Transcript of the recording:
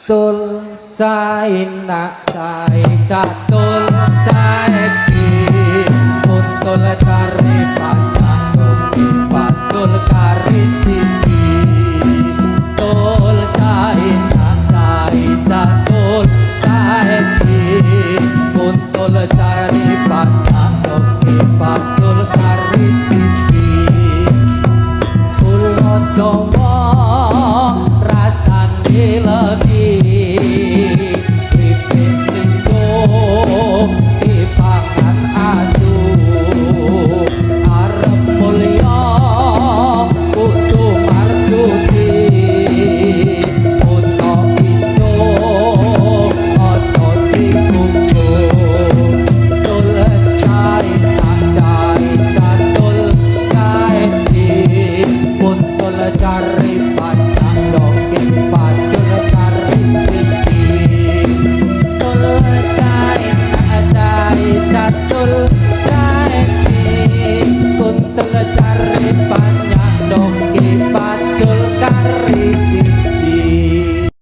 tul cai nak cai catul cai ki kuntul kari patul kari siti tul cai nak cai catul cai ki kuntul cari patul kari siti pulo Jawa rasane legi